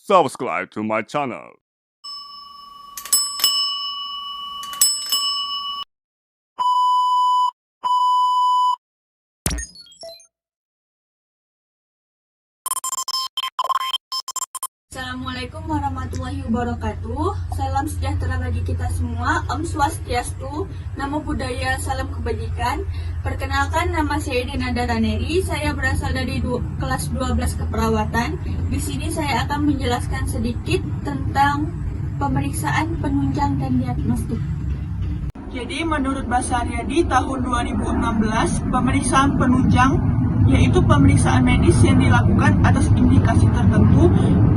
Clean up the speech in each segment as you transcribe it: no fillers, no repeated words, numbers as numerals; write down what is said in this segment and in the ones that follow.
subscribe to my channel. Assalamualaikum warahmatullahi wabarakatuh. Salam sejahtera bagi kita semua. Om Swastiastu, Namo Buddhaya, salam kebajikan. Perkenalkan, nama saya Dina Daraneri. Saya berasal dari kelas 12 keperawatan. Di sini saya akan menjelaskan sedikit tentang pemeriksaan penunjang dan diagnostik. Jadi menurut Basaryadi tahun 2016, pemeriksaan penunjang yaitu pemeriksaan medis yang dilakukan atas indikasi tertentu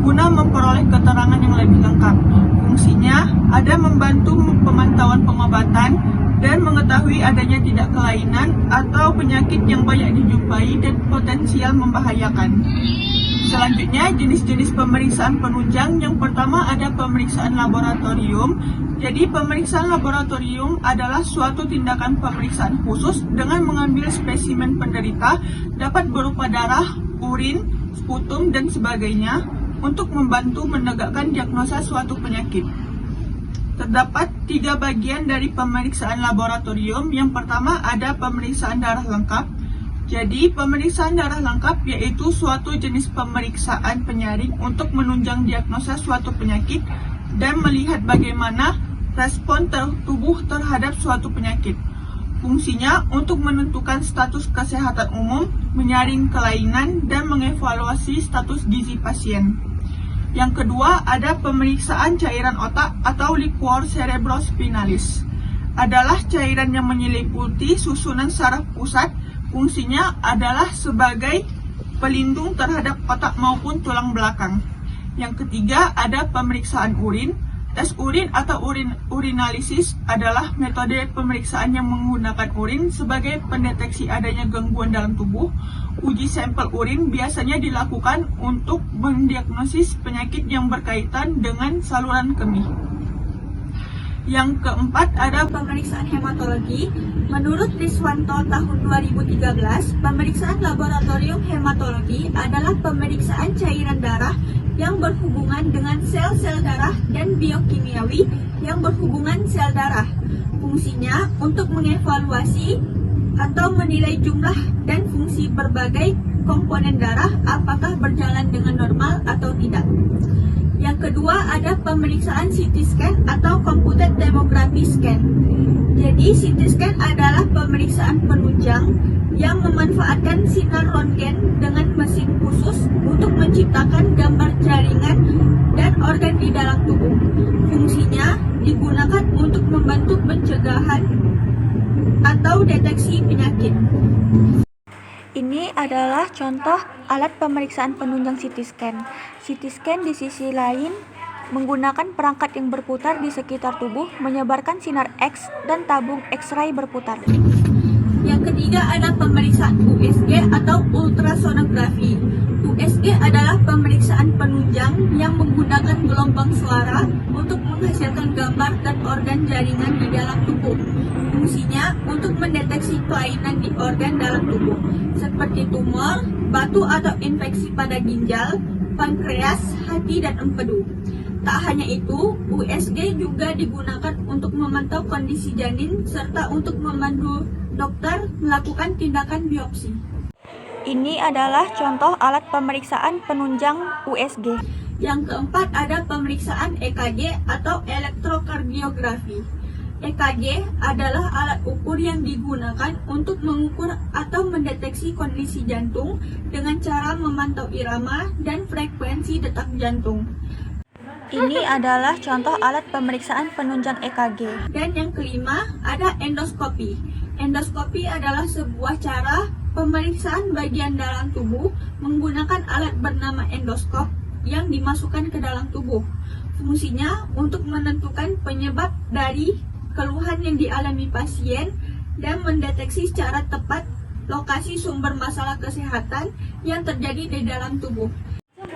guna memperoleh keterangan yang lebih lengkap. Fungsinya ada membantu pemantauan pengobatan dan mengetahui adanya tidak kelainan atau penyakit yang banyak dijumpai dan potensial membahayakan. Selanjutnya, jenis-jenis pemeriksaan penunjang. Yang pertama ada pemeriksaan laboratorium. Jadi, pemeriksaan laboratorium adalah suatu tindakan pemeriksaan khusus dengan mengambil spesimen penderita, dapat berupa darah, urin, sputum, dan sebagainya, untuk membantu menegakkan diagnosa suatu penyakit. Terdapat 3 bagian dari pemeriksaan laboratorium. Yang pertama ada pemeriksaan darah lengkap. Jadi, pemeriksaan darah lengkap yaitu suatu jenis pemeriksaan penyaring untuk menunjang diagnosa suatu penyakit dan melihat bagaimana respon tubuh terhadap suatu penyakit. Fungsinya untuk menentukan status kesehatan umum, menyaring kelainan, dan mengevaluasi status gizi pasien. Yang kedua ada pemeriksaan cairan otak atau liquor cerebrospinalis. Adalah cairan yang menyelimuti susunan saraf pusat. Fungsinya adalah sebagai pelindung terhadap otak maupun tulang belakang. Yang ketiga ada pemeriksaan urin. Tes urin atau urinalisis adalah metode pemeriksaan yang menggunakan urin sebagai pendeteksi adanya gangguan dalam tubuh. Uji sampel urin biasanya dilakukan untuk mendiagnosis penyakit yang berkaitan dengan saluran kemih. Yang keempat ada Pemeriksaan hematologi. Menurut Riswanto tahun 2013, pemeriksaan laboratorium hematologi adalah pemeriksaan cairan darah yang berhubungan dengan sel-sel darah dan biokimiawi yang berhubungan sel darah. Fungsinya untuk mengevaluasi atau menilai jumlah dan fungsi berbagai komponen darah apakah berjalan dengan normal atau tidak. Yang kedua ada pemeriksaan CT scan atau computed tomography scan. Jadi CT scan adalah pemeriksaan penunjang yang memanfaatkan sinar röntgen dengan mesin khusus untuk menciptakan gambar jaringan dan organ di dalam tubuh. Fungsinya digunakan untuk membantu pencegahan atau deteksi penyakit. Ini adalah contoh alat pemeriksaan penunjang CT scan. CT scan di sisi lain menggunakan perangkat yang berputar di sekitar tubuh, menyebarkan sinar X dan tabung X-ray berputar. Yang ketiga ada pemeriksaan USG atau ultrasonografi. USG adalah pemeriksaan penunjang yang menggunakan gelombang suara untuk menghasilkan gambar dan organ jaringan di dalam tubuh. Fungsinya untuk mendeteksi kelainan di organ dalam tubuh, seperti tumor, batu atau infeksi pada ginjal, pankreas, hati, dan empedu. Tak hanya itu, USG juga digunakan untuk memantau kondisi janin serta untuk memandu dokter melakukan tindakan biopsi. Ini adalah contoh alat pemeriksaan penunjang USG. Yang keempat ada pemeriksaan EKG atau elektrokardiografi. EKG adalah alat ukur yang digunakan untuk mengukur atau mendeteksi kondisi jantung dengan cara memantau irama dan frekuensi detak jantung. Ini adalah contoh alat pemeriksaan penunjang EKG. Dan yang kelima ada endoskopi. Endoskopi adalah sebuah cara pemeriksaan bagian dalam tubuh menggunakan alat bernama endoskop yang dimasukkan ke dalam tubuh. Fungsinya untuk menentukan penyebab dari keluhan yang dialami pasien dan mendeteksi secara tepat lokasi sumber masalah kesehatan yang terjadi di dalam tubuh.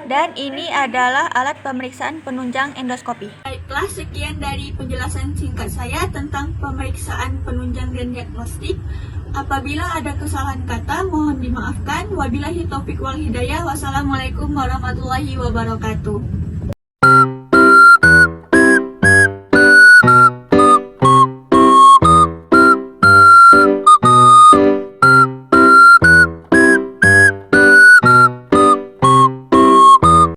Dan ini adalah alat pemeriksaan penunjang endoskopi. Baiklah, sekian dari penjelasan singkat saya tentang pemeriksaan penunjang dan diagnostik. Apabila ada kesalahan kata, mohon dimaafkan. Wabillahi taufiq wal hidayah. Wassalamualaikum warahmatullahi wabarakatuh.